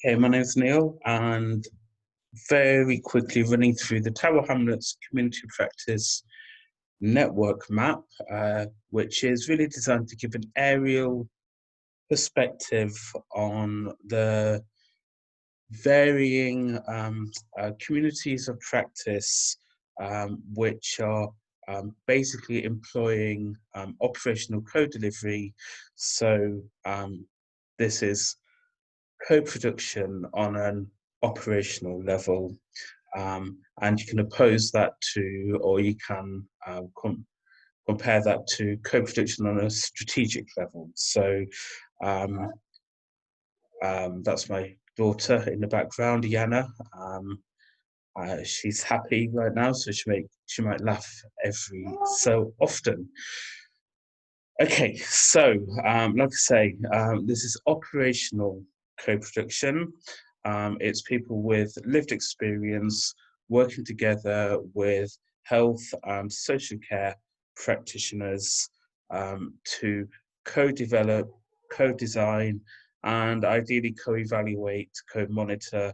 Okay, my name's Neil, and very quickly running through the Tower Hamlets Community Practice Network map, which is really designed to give an aerial perspective on the varying communities of practice, which are basically employing operational code delivery. So this is co-production on an operational level, and you can oppose that to, or you can compare that to co-production on a strategic level. So that's my daughter in the background, Yana. She's happy right now, so she might laugh every so often. Okay, so like I say, this is operational co-production. It's people with lived experience working together with health and social care practitioners to co-develop, co-design, and ideally co-evaluate, co-monitor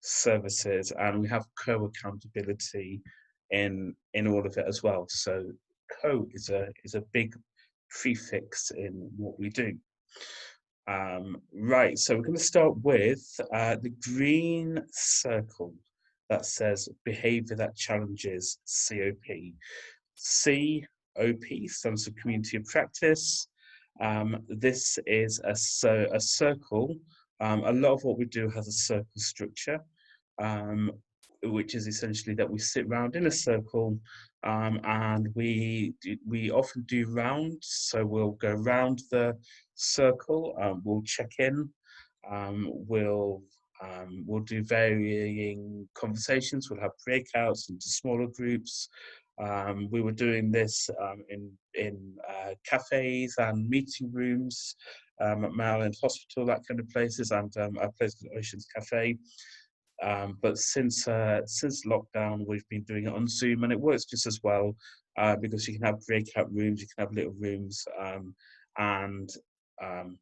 services, and we have co-accountability in all of it as well. So co is a big prefix in what we do. Right, so we're going to start with the green circle that says behavior that challenges COP. COP stands for community of practice. This is a circle. A lot of what we do has a circle structure, which is essentially that we sit round in a circle, and we often do rounds. So we'll go round the circle, we'll check in, we'll do varying conversations. We'll have breakouts into smaller groups. We were doing this in cafes and meeting rooms at Maryland Hospital, that kind of places, and a place called Oceans Cafe. But since lockdown, we've been doing it on Zoom, and it works just as well, because you can have breakout rooms, you can have little rooms, and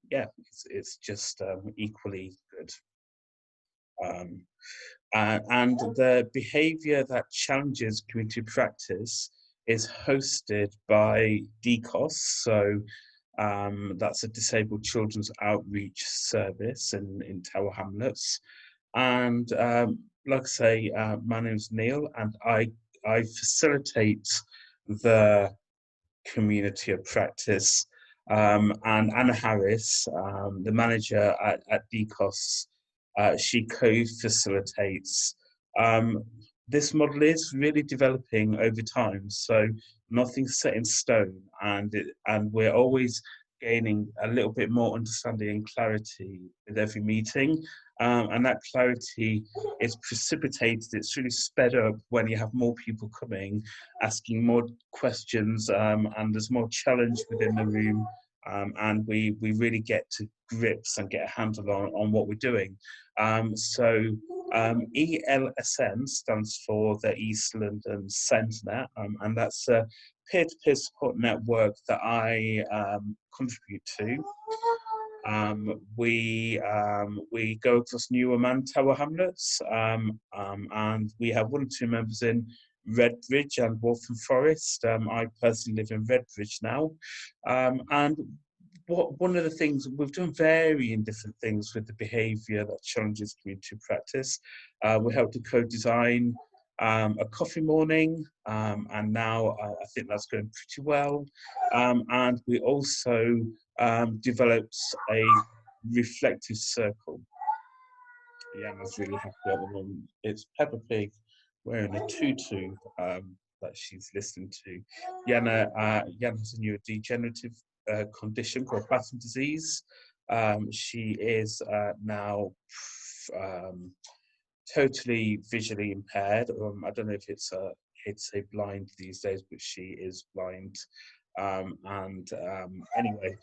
yeah, it's just equally good. And the behaviour that challenges community practice is hosted by DCOS, so that's a Disabled Children's Outreach Service in Tower Hamlets. And like I say, my name's Neil, and I facilitate the community of practice. And Anna Harris, the manager at DCOS, she co-facilitates. This model is really developing over time, so nothing's set in stone, and we're always gaining a little bit more understanding and clarity with every meeting. And that clarity is precipitated, it's really sped up when you have more people coming, asking more questions, and there's more challenge within the room, and we really get to grips and get a handle on what we're doing. So ELSN stands for the East London Centre, and that's a peer-to-peer support network that I contribute to. We go across Newham and Tower Hamlets, and we have 1 or 2 members in Redbridge and Waltham Forest. I personally live in Redbridge now, and one of the things we've done varying different things with the behaviour that challenges community practice. We helped to co-design a coffee morning, and now I think that's going pretty well. And we also developed a reflective circle. Yeah, I was really happy at the moment. It's Peppa Pig wearing a tutu that she's listening to. Yana has a neurodegenerative condition called Batten disease. She is now totally visually impaired. I don't know if it's I'd say blind these days, but she is blind. Anyway,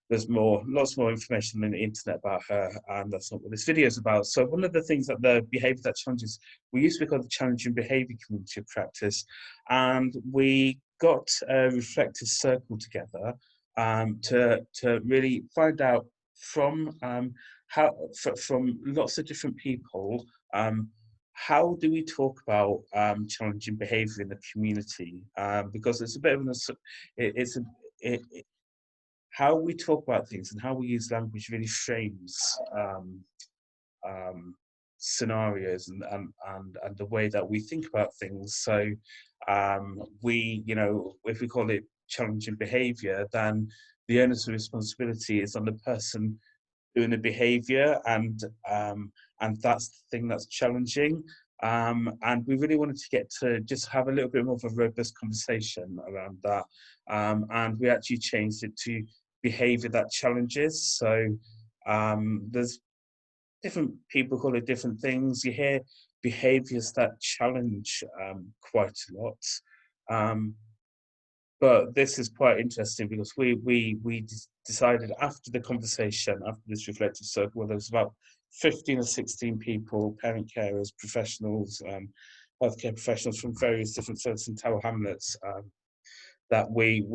there's lots more information on the internet about her, and that's not what this video is about. So one of the things that the behaviour that challenges, we used to be called the Challenging Behaviour Community of Practice, and we got a reflective circle together to really find out from from lots of different people. How do we talk about challenging behaviour in the community? Because it's a bit of it's a, it, how we talk about things and how we use language really frames um, scenarios and the way that we think about things. So you know, if we call it challenging behaviour, then the onus of responsibility is on the person doing the behaviour, and that's the thing that's challenging. And we really wanted to get to just have a little bit more of a robust conversation around that. And we actually changed it to behaviour that challenges. So there's different people call it different things. You hear behaviours that challenge quite a lot. Um, but this is quite interesting because we decided after the conversation, after this reflective circle, well, there was about 15 or 16 people, parent carers, professionals, healthcare professionals from various different services in Tower Hamlets, that we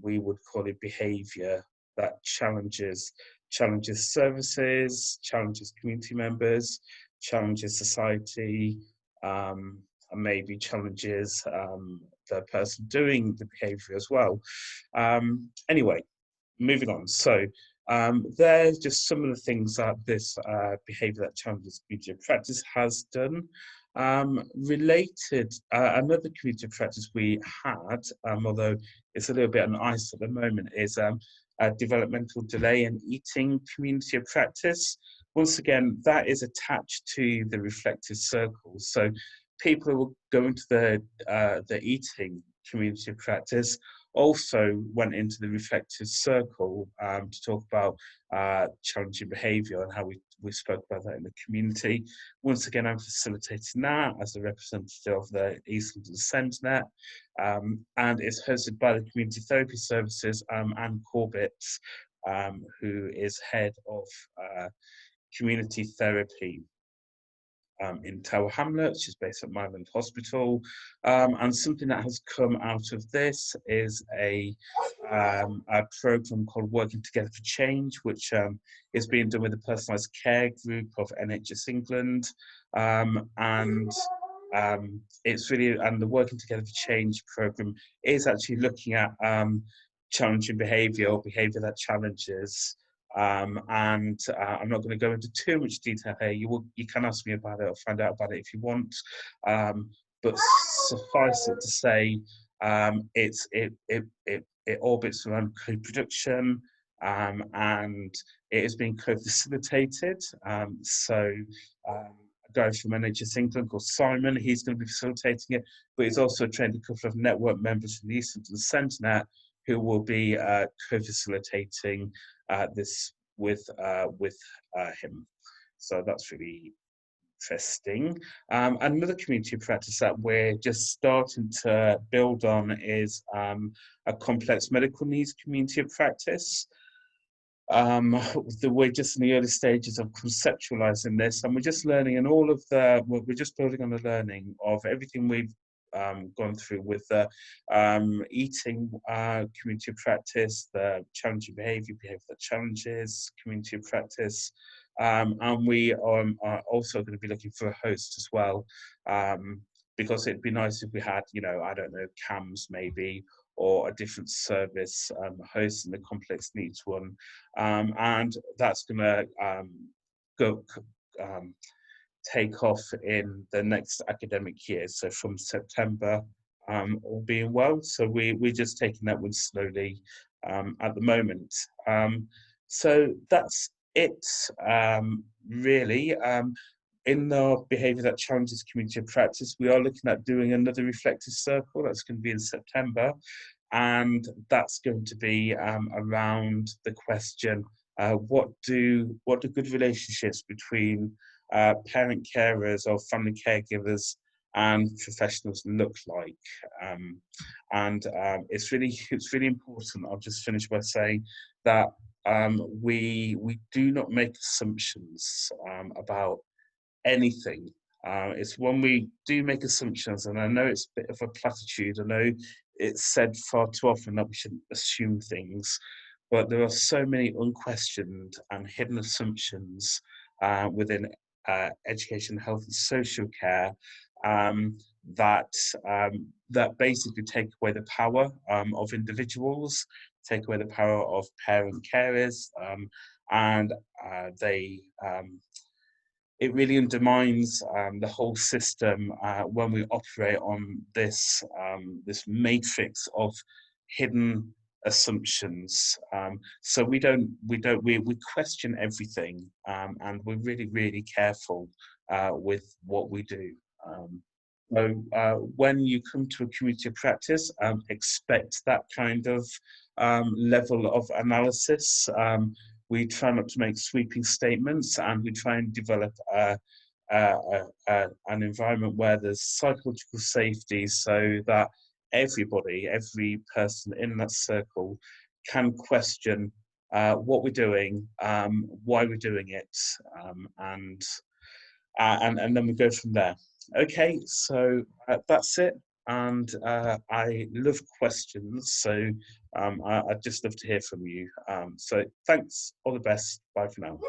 would call it behaviour that challenges services, challenges community members, challenges society, and maybe challenges the person doing the behaviour as well. Anyway, moving on. So there's just some of the things that this behaviour that challenges community practice has done. Related, another community practice we had, although it's a little bit on ice at the moment, is a developmental delay in eating community of practice. Once again, that is attached to the reflective circle. So people who will go into the eating community of practice also went into the reflective circle to talk about challenging behaviour and how we spoke about that in the community. Once again, I'm facilitating that as a representative of the East London SENDNet, and it's hosted by the Community Therapy Services, Anne Corbett, who is head of community therapy in Tower Hamlets. She's based at Myland Hospital. And something that has come out of this is a program called Working Together for Change, which is being done with the Personalised Care Group of NHS England. And it's really, and the Working Together for Change program is actually looking at challenging behaviour or behaviour that challenges. I'm not going to go into too much detail here. You can ask me about it or find out about it if you want. But suffice it to say, it orbits around co-production, and it is being co-facilitated. A guy from NHS England called Simon, he's going to be facilitating it, but he's also trained a couple of network members from the East London SENDNet who will be co-facilitating this with him. So that's really interesting. Another community practice that we're just starting to build on is a complex medical needs community of practice. We're just in the early stages of conceptualizing this, and we're just learning, and we're just building on the learning of everything we've gone through with the eating community of practice, the challenging behaviour that challenges community of practice, and we are also going to be looking for a host as well, because it'd be nice if we had, you know, I don't know, CAMS maybe, or a different service hosting the complex needs one, and that's going to go take off in the next academic year, so from September, all being well. So we're just taking that one slowly at the moment. So that's it, really. In the behaviour that challenges community of practice, we are looking at doing another reflective circle that's going to be in September, and that's going to be around the question: what do good relationships between parent carers or family caregivers and professionals look like? It's really important. I'll just finish by saying that we do not make assumptions about anything. It's when we do make assumptions, and I know it's a bit of a platitude, I know it's said far too often that we shouldn't assume things, but there are so many unquestioned and hidden assumptions within education, health, and social care um, that that basically take away the power of individuals, take away the power of parent carers, and they it really undermines the whole system when we operate on this matrix of hidden assumptions. So we question everything, and we're really careful with what we do. Um, so when you come to a community of practice, expect that kind of level of analysis. We try not to make sweeping statements, and we try and develop an environment where there's psychological safety, so that everybody, every person in that circle can question what we're doing, why we're doing it, and then we go from there. Okay, so that's it. And I love questions, so I'd just love to hear from you. So thanks, all the best. Bye for now.